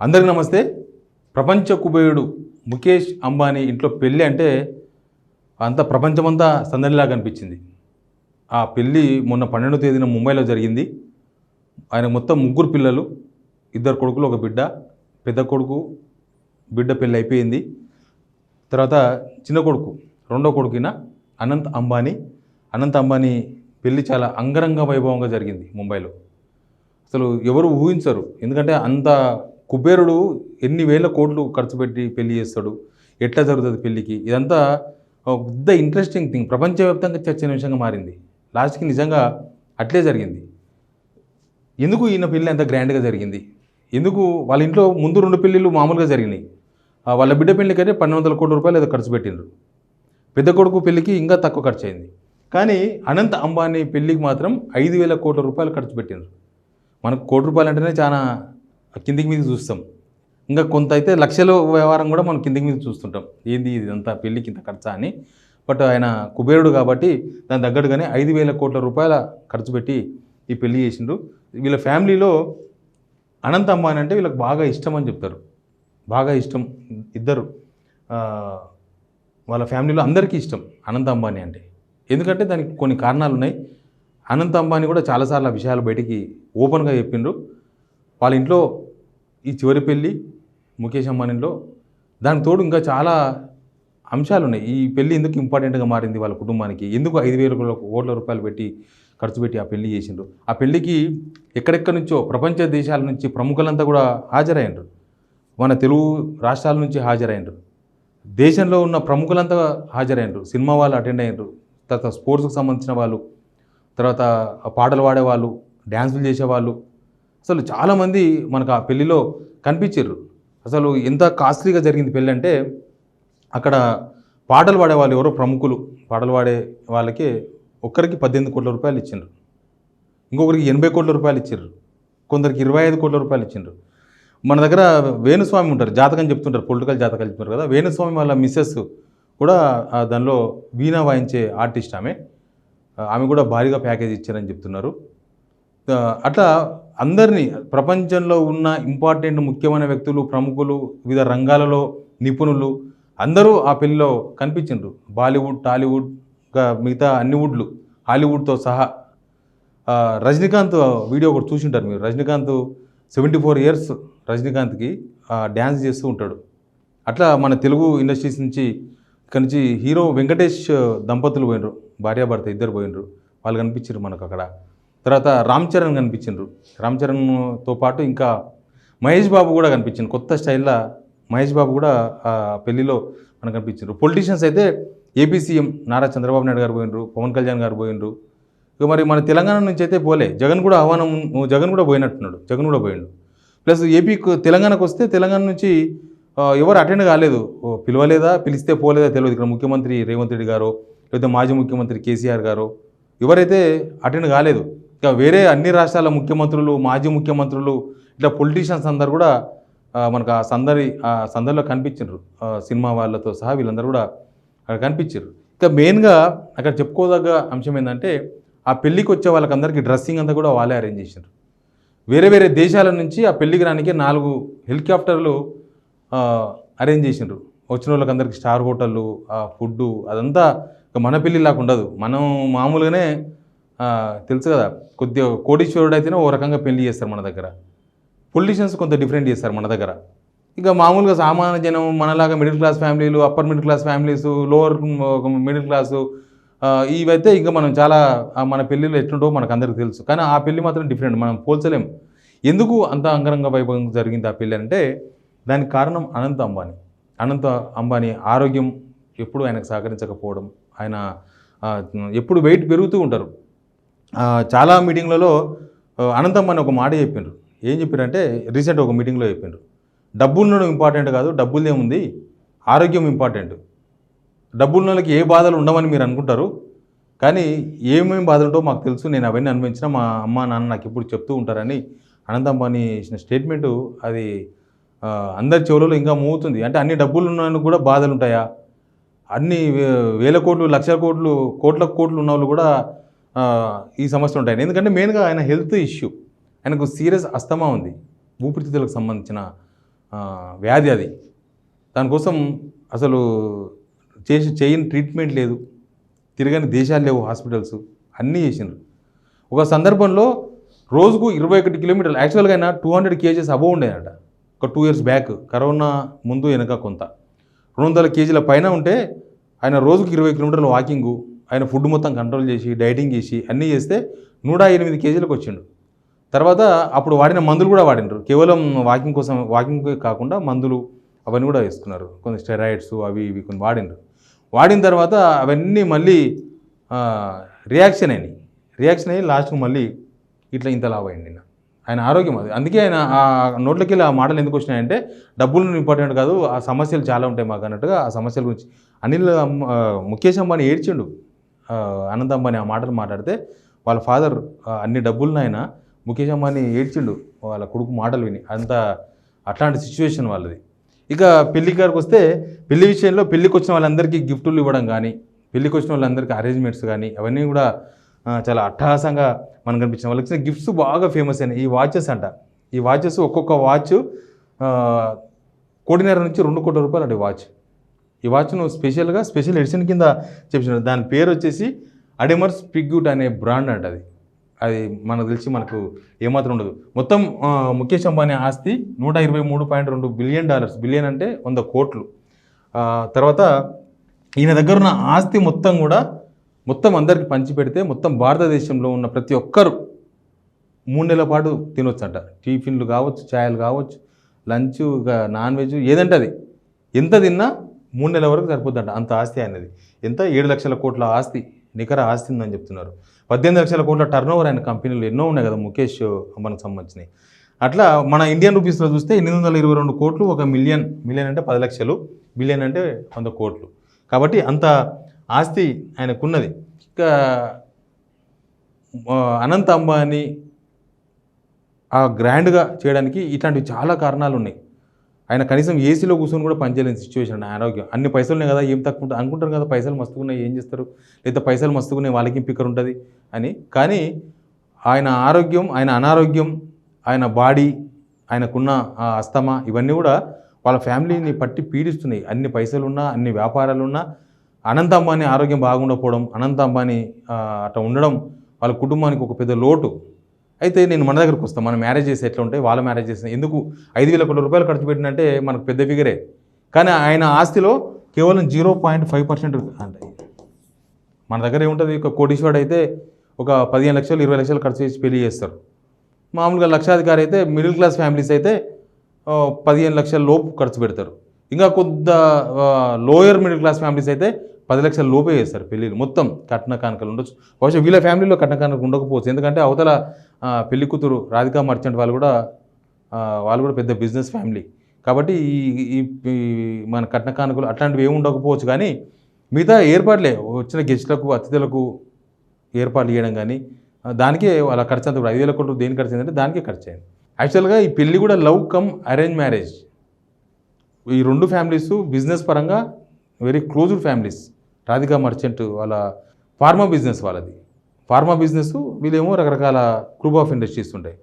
అందరికీ నమస్తే. ప్రపంచ కుబేరుడు ముఖేష్ అంబానీ ఇంట్లో పెళ్ళి అంటే అంత ప్రపంచమంతా సందడిలాగా అనిపించింది. ఆ పెళ్ళి మొన్న 12వ తేదీన ముంబైలో జరిగింది. ఆయన మొత్తం ముగ్గురు పిల్లలు, 2 కొడుకులు 1 బిడ్డ. పెద్ద కొడుకు బిడ్డ పెళ్ళి అయిపోయింది. తర్వాత చిన్న కొడుకు రెండో కొడుకున అనంత్ అంబానీ పెళ్ళి చాలా అంగరంగ వైభవంగా జరిగింది ముంబైలో. అసలు ఎవరు ఊహించరు. ఎందుకంటే అంత కుబేరుడు ఎన్ని వేల కోట్లు ఖర్చు పెట్టి పెళ్లి చేస్తాడు, ఎట్లా జరుగుతుంది పెళ్ళికి, ఇదంతా ఒక పెద్ద ఇంట్రెస్టింగ్ థింగ్, ప్రపంచవ్యాప్తంగా చర్చనీయ విషయంగా మారింది. లాస్ట్కి నిజంగా అట్లే జరిగింది. ఎందుకు ఈయన పెళ్ళి అంత గ్రాండ్గా జరిగింది? ఎందుకు వాళ్ళ ఇంట్లో ముందు 2 పెళ్ళిళ్ళు మామూలుగా జరిగినాయి. వాళ్ళ బిడ్డ పెళ్ళికైతే 1200 కోట్ల రూపాయలు ఏదో ఖర్చు పెట్టిండ్రు. పెద్ద కొడుకు పెళ్ళికి ఇంకా తక్కువ ఖర్చు అయింది. కానీ అనంత్ అంబానీ పెళ్ళికి మాత్రం 5000 కోట్ల రూపాయలు ఖర్చు పెట్టిండ్రు. మనకు కోటి రూపాయలు అంటేనే చాలా కిందికి మీద చూస్తాం. ఇంకా కొంత అయితే లక్షల వ్యవహారం కూడా మనం కిందికి మీద చూస్తుంటాం. ఏంది ఇదంతా పెళ్ళికి ఇంత ఖర్చా అని. బట్ ఆయన కుబేరుడు కాబట్టి దాని తగ్గట్టుగానే 5000 కోట్ల రూపాయల ఖర్చు పెట్టి ఈ పెళ్లి చేసిండ్రు. వీళ్ళ ఫ్యామిలీలో అనంత్ అంబానీ అంటే వీళ్ళకి బాగా ఇష్టం అని చెప్తారు. బాగా ఇష్టం ఇద్దరు. వాళ్ళ ఫ్యామిలీలో అందరికీ ఇష్టం అనంత్ అంబానీ అంటే. ఎందుకంటే దానికి కొన్ని కారణాలు ఉన్నాయి. అనంత్ అంబానీ కూడా చాలాసార్లు ఆ విషయాలు బయటికి ఓపెన్గా చెప్పిండ్రు. వాళ్ళ ఇంట్లో ఈ చివరి పెళ్ళి ముఖేష్ అంబానీలో దానికి తోడు ఇంకా చాలా అంశాలు ఉన్నాయి. ఈ పెళ్ళి ఎందుకు ఇంపార్టెంట్గా మారింది వాళ్ళ కుటుంబానికి, ఎందుకు 5000 కోట్ల రూపాయలు పెట్టి ఖర్చు పెట్టి ఆ పెళ్లి చేసిండ్రు. ఆ పెళ్ళికి ఎక్కడెక్కడి నుంచో ప్రపంచ దేశాల నుంచి ప్రముఖులంతా కూడా హాజరైనరు. మన తెలుగు రాష్ట్రాల నుంచి హాజరైనరు. దేశంలో ఉన్న ప్రముఖులంతా హాజరైనరు. సినిమా వాళ్ళు అటెండ్ అయినరు. తర్వాత స్పోర్ట్స్కి సంబంధించిన వాళ్ళు, తర్వాత పాటలు పాడేవాళ్ళు, డ్యాన్సులు చేసేవాళ్ళు, అసలు చాలామంది మనకు ఆ పెళ్ళిలో కనిపించారు. అసలు ఎంత కాస్ట్లీగా జరిగింది పెళ్ళి అంటే, అక్కడ పాటలు పాడేవాళ్ళు ఎవరో ప్రముఖులు, పాటలు పాడే వాళ్ళకి ఒక్కరికి 18 కోట్ల రూపాయలు ఇచ్చిండ్రు, ఇంకొకరికి 80 కోట్ల రూపాయలు ఇచ్చారు, కొందరికి 25 కోట్ల రూపాయలు ఇచ్చిండ్రు. మన దగ్గర వేణుస్వామి ఉంటారు, జాతకం చెప్తుంటారు, పొలిటికల్ జాతకాలు చెప్తుంటారు కదా. వేణుస్వామి వాళ్ళ మిస్సెస్ కూడా దానిలో వీణా వాయించే ఆర్టిస్ట్ ఆమె కూడా భారీగా ప్యాకేజ్ ఇచ్చారని చెప్తున్నారు. అట్లా అందరినీ, ప్రపంచంలో ఉన్న ఇంపార్టెంట్ ముఖ్యమైన వ్యక్తులు, ప్రముఖులు, వివిధ రంగాలలో నిపుణులు అందరూ ఆ పెళ్ళిలో కనిపించిండ్రు. బాలీవుడ్, టాలీవుడ్, మిగతా అన్ని వుడ్లు, హాలీవుడ్తో సహా. రజనీకాంత్ వీడియో ఒకటి చూసింటారు మీరు. రజనీకాంత్ 74 ఇయర్స్ రజనీకాంత్కి డ్యాన్స్ చేస్తూ ఉంటాడు. అట్లా మన తెలుగు ఇండస్ట్రీస్ నుంచి ఇక్కడి నుంచి హీరో వెంకటేష్ దంపతులు పోయినరు, భార్యాభర్త ఇద్దరు పోయినరు, వాళ్ళు కనిపించారు మనకు అక్కడ. తర్వాత రామ్ చరణ్ కనిపించిండ్రు. రామ్ చరణ్తో పాటు ఇంకా మహేష్ బాబు కూడా కనిపించింది. కొత్త స్టైల్లో మహేష్ బాబు కూడా ఆ పెళ్ళిలో మనకు కనిపించారు. పొలిటీషియన్స్ అయితే ఏపీ సీఎం నారా చంద్రబాబు నాయుడు గారు పోయినరు, పవన్ కళ్యాణ్ గారు పోయినరు. ఇక మరి మన తెలంగాణ నుంచి అయితే పోలే. జగన్ కూడా జగన్ కూడా పోయినట్టున్నాడు, జగన్ కూడా పోయిండు. ప్లస్ తెలంగాణకు వస్తే తెలంగాణ నుంచి ఎవరు అటెండ్ కాలేదు. పిలవలేదా, పిలిస్తే పోలేదా తెలియదు. ఇక్కడ ముఖ్యమంత్రి రేవంత్ రెడ్డి గారు, లేకపోతే మాజీ ముఖ్యమంత్రి కేసీఆర్ గారు ఎవరైతే అటెండ్ కాలేదు. ఇక వేరే అన్ని రాష్ట్రాల ముఖ్యమంత్రులు, మాజీ ముఖ్యమంత్రులు, ఇట్లా పొలిటీషియన్స్ అందరు కూడా మనకు ఆ సందడిలో కనిపించారు. సినిమా వాళ్ళతో సహా వీళ్ళందరూ కూడా అక్కడ కనిపించారు. ఇక మెయిన్గా అక్కడ చెప్పుకోదగ్గ అంశం ఏంటంటే, ఆ పెళ్ళికి వచ్చే వాళ్ళకందరికీ డ్రెస్సింగ్ అంతా కూడా వాళ్ళే అరేంజ్ చేశారు. వేరే వేరే దేశాల నుంచి ఆ పెళ్ళికి రానికి 4 హెలికాప్టర్లు అరేంజ్ చేసిండ్రు. వచ్చిన వాళ్ళకందరికీ స్టార్ హోటళ్ళు, ఫుడ్డు, అదంతా మన పెళ్ళిలాగా ఉండదు. మనం మామూలుగానే తెలుసు కదా, కొద్దిగా కోటీశ్వరుడు అయితేనే ఓ రకంగా పెళ్లి చేస్తారు మన దగ్గర. పొలిటీషియన్స్ కొంత డిఫరెంట్ చేస్తారు మన దగ్గర. ఇక మామూలుగా సామాన్య జనం మనలాగా మిడిల్ క్లాస్ ఫ్యామిలీలు, upper middle class families, lower middle class, ఇవైతే ఇంకా మనం చాలా మన పెళ్ళిళ్ళు ఎట్లుంటో మనకు అందరికీ తెలుసు. కానీ ఆ పెళ్ళి మాత్రం డిఫరెంట్, మనం పోల్చలేం. ఎందుకు అంత అంగరంగ వైభవం జరిగింది ఆ పెళ్ళి అంటే, దానికి కారణం అనంత్ అంబానీ ఆరోగ్యం ఎప్పుడు ఆయనకు సహకరించకపోవడం. ఆయన ఎప్పుడు వెయిట్ పెరుగుతూ ఉంటారు. చాలా మీటింగ్లలో అనంత్ అంబానీ ఒక మాట చెప్పిండ్రు. ఏం చెప్పారంటే, రీసెంట్ ఒక మీటింగ్లో చెప్పిండ్రు, డబ్బు ఉండడం ఇంపార్టెంట్ కాదు, డబ్బులదేముంది, ఆరోగ్యం ఇంపార్టెంట్. డబ్బున్న వాళ్ళకి ఏ బాధలు ఉండవని మీరు అనుకుంటారు, కానీ ఏమేమి బాధలు ఉంటో మాకు తెలుసు, నేను అవన్నీ అనుభవించిన, మా అమ్మ నాన్న నాకు ఇప్పుడు చెప్తూ ఉంటారని అనంత్ అంబానీ ఇచ్చిన స్టేట్మెంటు అది అందరి చెవులలో ఇంకా మోగుతుంది. అంటే అన్ని డబ్బులు ఉన్న కూడా బాధలు ఉంటాయా? అన్ని వేల కోట్లు, లక్షల కోట్లు, కోట్ల కోట్లు ఉన్న వాళ్ళు కూడా ఈ సమస్యలు ఉంటాయి. ఎందుకంటే మెయిన్గా ఆయన హెల్త్ ఇష్యూ, ఆయనకు సీరియస్ అస్తమా ఉంది, ఊపిరితిత్తులకు సంబంధించిన వ్యాధి అది. దానికోసం అసలు చేయని ట్రీట్మెంట్ లేదు, తిరగని దేశాలు లేవు, హాస్పిటల్స్ అన్నీ చేసిండ్రు. ఒక సందర్భంలో రోజుకు 21 కిలోమీటర్లు, యాక్చువల్గా అయినా 200 కేజెస్ అబోవ్ ఉండేదట ఒక 2 years బ్యాక్, కరోనా ముందు వెనక కొంత. 200 కేజీల పైన ఉంటే ఆయన రోజుకు 20 కిలోమీటర్ల వాకింగు, ఆయన ఫుడ్ మొత్తం కంట్రోల్ చేసి డైటింగ్ చేసి అన్నీ చేస్తే 108 కేజీలకు వచ్చిండు. తర్వాత అప్పుడు వాడిన మందులు కూడా వాడినారు, కేవలం వాకింగ్ కోసం, వాకింగ్ కాకుండా మందులు అవన్నీ కూడా వేసుకున్నారు, కొన్ని స్టెరాయిడ్స్ అవి ఇవి కొన్ని వాడిన తర్వాత అవన్నీ మళ్ళీ రియాక్షన్ అయ్యి లాస్ట్కి మళ్ళీ ఇంత లాభ అయింది ఆయన ఆరోగ్యం. అది అందుకే ఆయన ఆ నోట్లకి ఆ మాటలు ఎందుకు వచ్చినాయంటే డబ్బులు ఇంపార్టెంట్ కాదు, ఆ సమస్యలు చాలా ఉంటాయి మాకు అన్నట్టుగా ఆ సమస్యల గురించి ముఖేష్ అంబానీ ఏడ్చిండు. అనంత్ అంబానీ ఆ మాటలు మాట్లాడితే వాళ్ళ ఫాదర్ అన్ని డబ్బులను ఆయన ముఖేష్ అంబానీ ఏడ్చిండు వాళ్ళ కొడుకు మాటలు విని. అట్లాంటి సిచ్యువేషన్ వాళ్ళది. ఇక పెళ్లి గారికి వస్తే పెళ్లి విషయంలో పెళ్లికి వచ్చిన వాళ్ళందరికీ గిఫ్టులు ఇవ్వడం కానీ, పెళ్లికి వచ్చిన వాళ్ళందరికీ అరేంజ్మెంట్స్ కానీ అవన్నీ కూడా చాలా అట్టహాసంగా మనకు కనిపించిన. వాళ్ళకి ఇచ్చిన గిఫ్ట్స్ బాగా ఫేమస్ అయినాయి. ఈ వాచెస్ అంట, ఈ వాచెస్ ఒక్కొక్క వాచ్ 1.5 కోటి నుంచి 2 కోట్ల రూపాయలు అంటే వాచ్. ఈ వాచ్ను స్పెషల్ ఎడిషన్ కింద చెప్పినారు. దాని పేరు వచ్చేసి అడెమర్స్ పిగ్యూట్ అనే బ్రాండ్ అంట. అది మనకు తెలిసి మనకు ఏమాత్రం ఉండదు. మొత్తం ముఖేష్ అంబానీ ఆస్తి $123.2 బిలియన్, బిలియన్ అంటే 100 కోట్లు. తర్వాత ఈయన దగ్గర ఉన్న ఆస్తి మొత్తం అందరికి పంచి పెడితే మొత్తం భారతదేశంలో ఉన్న ప్రతి ఒక్కరు 3 నెలల పాటు తినొచ్చంట. టిఫిన్లు కావచ్చు, ఛాయలు కావచ్చు, లంచ్, నాన్ వెజ్ ఏదంటే అది ఎంత తిన్నా 3 నెలల వరకు సరిపోద్దంట. అంత ఆస్తి అనేది. ఎంత 7 లక్షల కోట్ల ఆస్తి, నికర ఆస్తి ఉందని చెప్తున్నారు. 18 లక్షల కోట్ల టర్నోవర్ అయిన కంపెనీలు ఎన్నో ఉన్నాయి కదా ముఖేష్ అంబానీకి సంబంధించినవి. అట్లా మన ఇండియన్ రూపీస్లో చూస్తే 822 కోట్లు, 1 మిలియన్ అంటే 10 లక్షలు, బిలియన్ అంటే 100 కోట్లు. కాబట్టి అంత ఆస్తి ఆయనకున్నది. ఇక అనంత్ అంబానీ గ్రాండ్గా చేయడానికి ఇట్లాంటివి చాలా కారణాలు ఉన్నాయి. ఆయన కనీసం ఏసీలో కూర్చొని కూడా పనిచేయలేని సిచ్యువేషన్. ఆరోగ్యం అన్ని పైసలు ఉన్నాయి కదా, ఏం తక్కువ అనుకుంటారు కదా, పైసలు మస్తుకున్నాయి ఏం చేస్తారు, లేదా పైసలు మస్తుకున్నాయి వాళ్ళకి పిక్కర్ ఉంటుంది అని. కానీ ఆయన ఆరోగ్యం, ఆయన అనారోగ్యం, ఆయన బాడీ, ఆయనకున్న అస్తమా ఇవన్నీ కూడా వాళ్ళ ఫ్యామిలీని పట్టి పీడిస్తున్నాయి. అన్ని పైసలున్నా, అన్ని వ్యాపారాలున్నా అనంత్ అంబానీ ఆరోగ్యం బాగుండకపోవడం, అనంత్ అంబానీ అట్లా ఉండడం వాళ్ళ కుటుంబానికి ఒక పెద్ద లోటు. అయితే నేను మన దగ్గరకు వస్తాను, మన మ్యారేజ్ చేసి ఎట్లా ఉంటాయి, వాళ్ళ మ్యారేజ్ చేసిన ఎందుకు 5,000 కోట్ల రూపాయలు ఖర్చు పెట్టినంటే మనకు పెద్ద ఫిగరే. కానీ ఆయన ఆస్తిలో కేవలం 0.5% అంటే మన దగ్గర ఏముంటుంది, ఒక కోటీశ్వరుడు అయితే ఒక 15 లక్షలు 20 లక్షలు ఖర్చు చేసి పెళ్లి చేస్తారు. మామూలుగా లక్షాధికారి అయితే, మిడిల్ క్లాస్ ఫ్యామిలీస్ అయితే 15 లక్షల లోపు ఖర్చు పెడతారు. ఇంకా కొద్ది లోయర్ మిడిల్ క్లాస్ ఫ్యామిలీస్ అయితే 10 లక్షల లోపే చేస్తారు పెళ్ళిళ్ళు. మొత్తం కట్న కానుకలు ఉండొచ్చు. బహుశా వీళ్ళ ఫ్యామిలీలో కట్న కానుకలు ఉండకపోవచ్చు, ఎందుకంటే అవతల పెళ్లి కూతురు రాధికా మర్చెంట్ వాళ్ళు కూడా పెద్ద బిజినెస్ ఫ్యామిలీ. కాబట్టి ఈ మన కట్న కానుకలు అట్లాంటివి ఏమి ఉండకపోవచ్చు. కానీ మిగతా ఏర్పాట్లే, వచ్చిన గెస్టులకు అతిథులకు ఏర్పాట్లు చేయడం కానీ దానికే వాళ్ళ ఖర్చు అంతా కూడా 5,000 కోట్లు దేనికి ఖర్చు అయిందంటే దానికే ఖర్చు అయింది. యాక్చువల్గా ఈ పెళ్ళి కూడా లవ్ కమ్ అరేంజ్ మ్యారేజ్. ఈ 2 ఫ్యామిలీస్ బిజినెస్ పరంగా very closed families. Radhika merchant వాళ్ళ ఫార్మా బిజినెస్, వాళ్ళది ఫార్మా బిజినెస్, వీళ్ళేమో రకరకాల గ్రూప్ ఆఫ్ ఇండస్ట్రీస్ ఉంటాయి.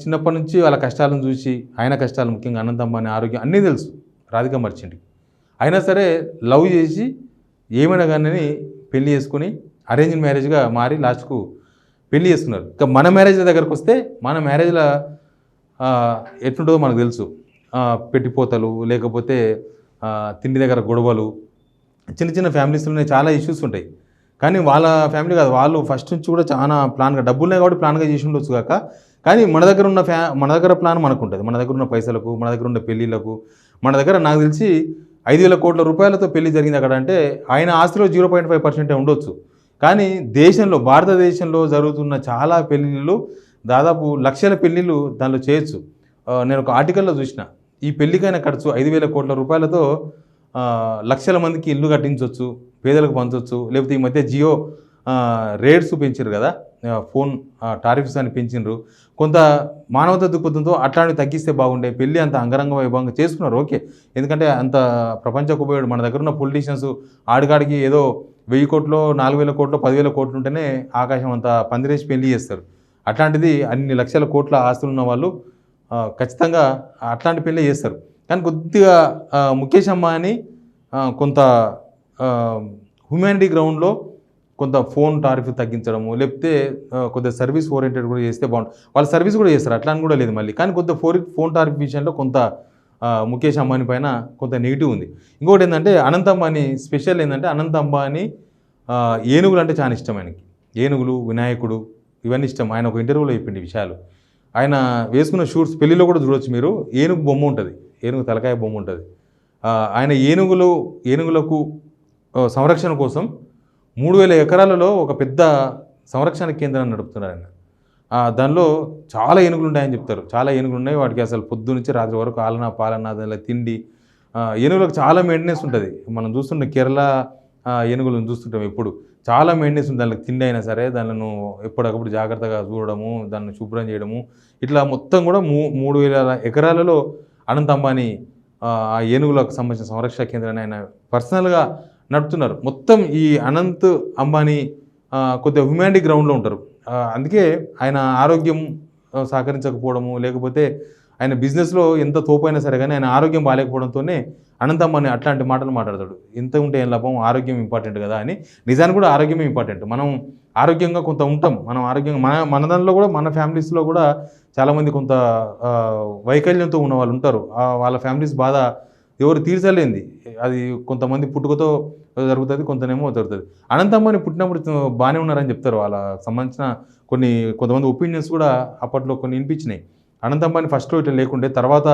చిన్నప్పటి నుంచి వాళ్ళ కష్టాలను చూసి, ఆయన కష్టాలు ముఖ్యంగా అనంత్ అంబానీ ఆరోగ్యం అన్నీ తెలుసు రాధికా మర్చెంట్కి. అయినా సరే లవ్ చేసి ఏమైనా కానీ పెళ్లి చేసుకుని అరేంజ్ మ్యారేజ్గా మారి లాస్ట్కు పెళ్లి చేసుకున్నారు. ఇక మన మ్యారేజ్ల దగ్గరకు వస్తే మన మ్యారేజ్లో ఎట్లుంటుందో మనకు తెలుసు. పెట్టిపోతలు, లేకపోతే తిండి దగ్గర గొడవలు, చిన్న చిన్న ఫ్యామిలీస్లోనే చాలా ఇష్యూస్ ఉంటాయి. కానీ వాళ్ళ ఫ్యామిలీ కాదు, వాళ్ళు ఫస్ట్ నుంచి కూడా చాలా ప్లాన్గా, డబ్బులున్నాయి కాబట్టి ప్లాన్గా చేసి ఉండొచ్చు కాక, కానీ మన దగ్గర ప్లాన్ మనకు ఉంటుంది. మన దగ్గర ఉన్న పైసలకు, మన దగ్గర ఉన్న పెళ్ళిళ్ళకు, మన దగ్గర నాకు తెలిసి 5,000 కోట్ల రూపాయలతో పెళ్లి జరిగింది అక్కడ అంటే ఆయన ఆస్తిలో 0.5% ఉండొచ్చు. కానీ భారతదేశంలో జరుగుతున్న చాలా పెళ్ళిళ్ళు, దాదాపు లక్షల పెళ్ళిళ్ళు దానిలో చేయొచ్చు. నేను ఒక ఆర్టికల్లో చూసిన, ఈ పెళ్లికైన ఖర్చు 5,000 కోట్ల రూపాయలతో లక్షల మందికి ఇల్లు కట్టించవచ్చు, పేదలకు పంచవచ్చు. లేకపోతే ఈ మధ్య జియో రేట్స్ పెంచారు కదా, ఫోన్ టారిఫ్స్ అని పెంచినారు. కొంత మానవతా దృక్పథంతో అట్లాంటివి తగ్గిస్తే బాగుండే. పెళ్ళి అంత అంగరంగ వైభవంగా చేసుకున్నారు, ఓకే. ఎందుకంటే అంత ప్రపంచకు ఉపయోగపడు. మన దగ్గర ఉన్న పొలిటీషియన్స్ ఆడికాడికి ఏదో 1,000 కోట్లు, 4,000 కోట్లు, 10,000 కోట్లు ఉంటేనే ఆకాశం అంతా పందిరేసి పెళ్లి చేస్తారు. అట్లాంటిది అన్ని లక్షల కోట్ల ఆస్తులు ఉన్న వాళ్ళు ఖచ్చితంగా అట్లాంటి పెళ్ళే చేస్తారు. కానీ కొద్దిగా ముఖేష్ అంబానీ కొంత హ్యుమానిటీ గ్రౌండ్‌లో కొంత ఫోన్ టారిఫ్ తగ్గించడము, లేకపోతే కొద్దిగా సర్వీస్ ఓరియెంటెడ్ కూడా చేస్తే బాగుంటుంది. వాళ్ళు సర్వీస్ కూడా చేస్తారు, అట్లా అని కూడా లేదు మళ్ళీ. కానీ కొద్దిగా ఫోన్ టారిఫ్ విషయంలో కొంత ముఖేష్ అంబానీ పైన కొంత నెగిటివ్ ఉంది. ఇంకొకటి ఏంటంటే అనంత్ అంబానీ స్పెషల్ ఏంటంటే అనంత్ అంబానీ ఏనుగులు అంటే చాలా ఇష్టం ఆయనకి. ఏనుగులు, వినాయకుడు ఇవన్నీ ఇష్టం. ఆయన ఒక ఇంటర్వ్యూలో చెప్పిండు ఈ విషయాలు. ఆయన వేసుకున్న షూట్స్ పెళ్లిలో కూడా చూడొచ్చు మీరు. ఏనుగు బొమ్మ ఉంటుంది, ఏనుగు తలకాయ బొమ్మ ఉంటుంది. ఆయన ఏనుగులకు సంరక్షణ కోసం 3000 ఎకరాలలో ఒక పెద్ద సంరక్షణ కేంద్రాన్ని నడుపుతున్నారు ఆయన. దానిలో చాలా ఏనుగులు ఉన్నాయని చెప్తారు. చాలా ఏనుగులు ఉన్నాయి. వాటికి అసలు పొద్దు నుంచి రాత్రి వరకు ఆలనా పాలనా దానిలో తిండి. ఏనుగులకు చాలా మెయింటెనెన్స్ ఉంటుంది. మనం చూస్తుంటే కేరళ ఏనుగులను చూస్తుంటాం ఎప్పుడు. చాలా మెయింటెనెన్స్ ఉంది. దానికి తిండి అయినా సరే దానిలను ఎప్పటికప్పుడు జాగ్రత్తగా చూడడము, దాన్ని శుభ్రం చేయడము, ఇట్లా మొత్తం కూడా 3000 ఎకరాలలో అనంత్ అంబానీ ఆ ఏనుగులకు సంబంధించిన సంరక్షణ కేంద్రాన్ని ఆయన పర్సనల్గా నడుపుతున్నారు. మొత్తం ఈ అనంత్ అంబానీ కొద్దిగా హ్యుమానిటీ గ్రౌండ్లో ఉంటారు. అందుకే ఆయన ఆరోగ్యం సహకరించకపోవడము, లేకపోతే ఆయన బిజినెస్లో ఎంత తోపైనా సరే కానీ ఆయన ఆరోగ్యం బాగాలేకపోవడంతోనే అనంత్ అంబానీ అట్లాంటి మాటలు మాట్లాడతాడు. ఇంత ఉంటే ఏం లాభం, ఆరోగ్యం ఇంపార్టెంట్ కదా అని. నిజానికి కూడా ఆరోగ్యమే ఇంపార్టెంట్. మనం ఆరోగ్యంగా కొంత ఉంటాం. మనం ఆరోగ్యంగా మన దానిలో కూడా మన ఫ్యామిలీస్లో కూడా చాలామంది కొంత వైకల్యంతో ఉన్న వాళ్ళు ఉంటారు. వాళ్ళ ఫ్యామిలీస్ బాధ ఎవరు తీర్చలేంది. అది కొంతమంది పుట్టుకతో జరుగుతుంది, కొంతనేమో జరుగుతుంది. అనంత్ అంబానీ పుట్టినప్పుడు బాగానే ఉన్నారని చెప్తారు. వాళ్ళ సంబంధించిన కొంతమంది ఒపీనియన్స్ కూడా అప్పట్లో కొన్ని వినిపించినాయి. అనంత్ అంబానీ ఫస్ట్లో ఇట్లా లేకుండే, తర్వాత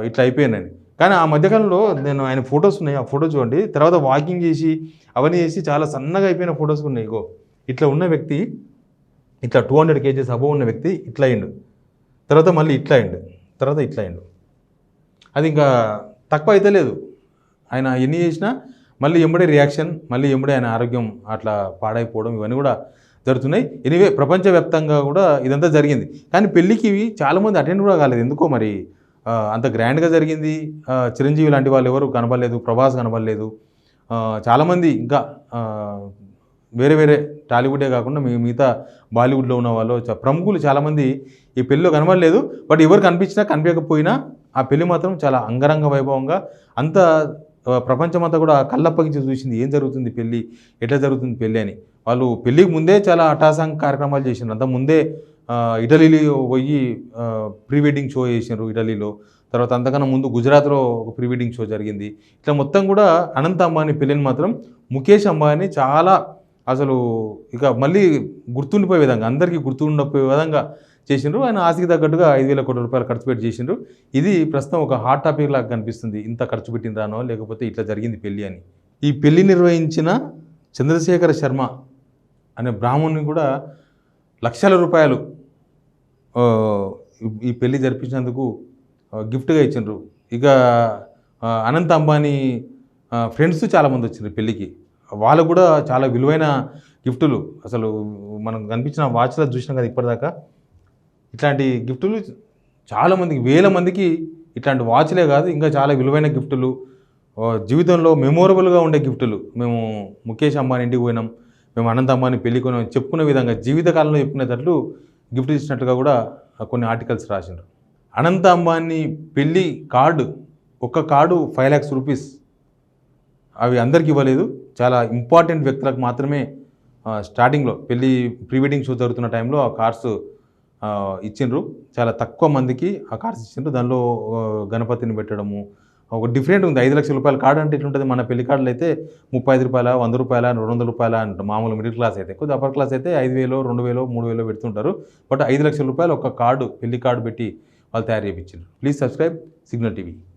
ఇట్లా అయిపోయానని. కానీ ఆ మధ్యకాలంలో నేను ఆయన ఫొటోస్ ఉన్నాయి, ఆ ఫోటో చూడండి. తర్వాత వాకింగ్ చేసి అవన్నీ చేసి చాలా సన్నగా అయిపోయిన ఫొటోస్ ఉన్నాయి. ఇగో ఇట్లా ఉన్న వ్యక్తి, ఇట్లా 200 kgs అబోవ్ ఉన్న వ్యక్తి ఇట్లా అయిండు, తర్వాత మళ్ళీ ఇట్లా అయిండు, తర్వాత ఇట్లా అయిండు. అది ఇంకా తక్కువ అయితే లేదు. ఆయన ఎన్ని చేసినా మళ్ళీ ఎంబడే రియాక్షన్, మళ్ళీ ఎంబడే ఆయన ఆరోగ్యం అట్లా పాడైపోవడం ఇవన్నీ కూడా జరుగుతున్నాయి. ఎనీవే ప్రపంచవ్యాప్తంగా కూడా ఇదంతా జరిగింది. కానీ పెళ్ళికి చాలామంది అటెండ్ కూడా కాలేదు. ఎందుకో మరి అంత గ్రాండ్గా జరిగింది. చిరంజీవి లాంటి వాళ్ళు ఎవరు కనబడలేదు, ప్రభాస్ కనబడలేదు. చాలామంది ఇంకా వేరే వేరే టాలీవుడే కాకుండా మిగతా బాలీవుడ్లో ఉన్న వాళ్ళు ప్రముఖులు చాలామంది ఈ పెళ్ళిలో కనబడలేదు. బట్ ఎవరు కనిపించినా కనిపించకపోయినా ఆ పెళ్ళి మాత్రం చాలా అంగరంగ వైభవంగా అంత ప్రపంచమంతా కూడా కళ్ళప్పగించి చూసింది. ఏం జరుగుతుంది పెళ్ళి, ఎట్లా జరుగుతుంది పెళ్ళి అని. వాళ్ళు పెళ్ళికి ముందే చాలా అటాసాంగ కార్యక్రమాలు చేసినారు. అంత ముందే ఇటలీలో పోయి ప్రీ వెడ్డింగ్ షో చేసినారు ఇటలీలో. తర్వాత అంతకన్నా ముందు గుజరాత్లో ఒక ప్రీ వెడ్డింగ్ షో జరిగింది. ఇట్లా మొత్తం కూడా అనంత్ అంబానీ పెళ్ళిని మాత్రం ముఖేష్ అంబానీ చాలా అసలు ఇక మళ్ళీ గుర్తుండిపోయే విధంగా, అందరికీ గుర్తుండిపోయే విధంగా చేసిండ్రు. ఆయన ఆశకి తగ్గట్టుగా 5,000 కోట్ల రూపాయలు ఖర్చు పెట్టి చేసిండ్రు. ఇది ప్రస్తుతం ఒక హాట్ టాపిక్ లాగా కనిపిస్తుంది. ఇంత ఖర్చు పెట్టిండ్రానో లేకపోతే ఇట్లా జరిగింది పెళ్ళి అని. ఈ పెళ్ళి నిర్వహించిన చంద్రశేఖర శర్మ అనే బ్రాహ్మణుని కూడా లక్షల రూపాయలు ఈ పెళ్ళి జరిపించినందుకు గిఫ్ట్గా ఇచ్చిండ్రు. ఇక అనంత్ అంబానీ ఫ్రెండ్స్ చాలామంది వచ్చిండ్రు పెళ్ళికి. వాళ్ళకు కూడా చాలా విలువైన గిఫ్టులు, అసలు మనం కనిపించిన వాచ్లో చూసినాం కదా ఇప్పటిదాకా, ఇట్లాంటి గిఫ్టులు చాలామందికి, వేల మందికి ఇట్లాంటి వాచ్లే కాదు ఇంకా చాలా విలువైన గిఫ్టులు, జీవితంలో మెమొరబుల్గా ఉండే గిఫ్టులు. మేము ముఖేష్ అంబానీ ఇంటికి పోయినాం, మేము అనంత్ అంబానీ పెళ్ళి కొనాం చెప్పుకునే విధంగా జీవితకాలంలో చెప్పుకునేటట్లు గిఫ్ట్ ఇచ్చినట్టుగా కూడా కొన్ని ఆర్టికల్స్ రాసిండ్రు. అనంత్ అంబానీ పెళ్ళి కార్డు, ఒక్క కార్డు 5 lakhs రూపీస్. అవి అందరికీ ఇవ్వలేదు, చాలా ఇంపార్టెంట్ వ్యక్తులకు మాత్రమే స్టార్టింగ్లో పెళ్ళి ప్రీ వెడ్డింగ్ షో జరుగుతున్న టైంలో ఆ కార్డ్స్ ఇచ్చిండ్రు. చాలా తక్కువ మందికి ఆ కార్డ్స్ ఇచ్చిండ్రు. దానిలో గణపతిని పెట్టడము ఒక డిఫరెంట్ ఉంది. 5 లక్షల రూపాయల కార్డు అంటే ఎట్లుంటుంది, మన పెళ్లి కార్డులు అయితే 35 రూపాయల, 100 రూపాయల, 200 రూపాయల అంట. మామూలు మిడిల్ క్లాస్ అయితే, కొద్దిగా అప్పర్ క్లాస్ అయితే 5,000, 2,000, 3,000 పెడుతుంటారు. బట్ 5 లక్షల రూపాయలు ఒక కార్డు, పెళ్లి కార్డు పెట్టి వాళ్ళు తయారు చేయించారు. Please subscribe signal TV.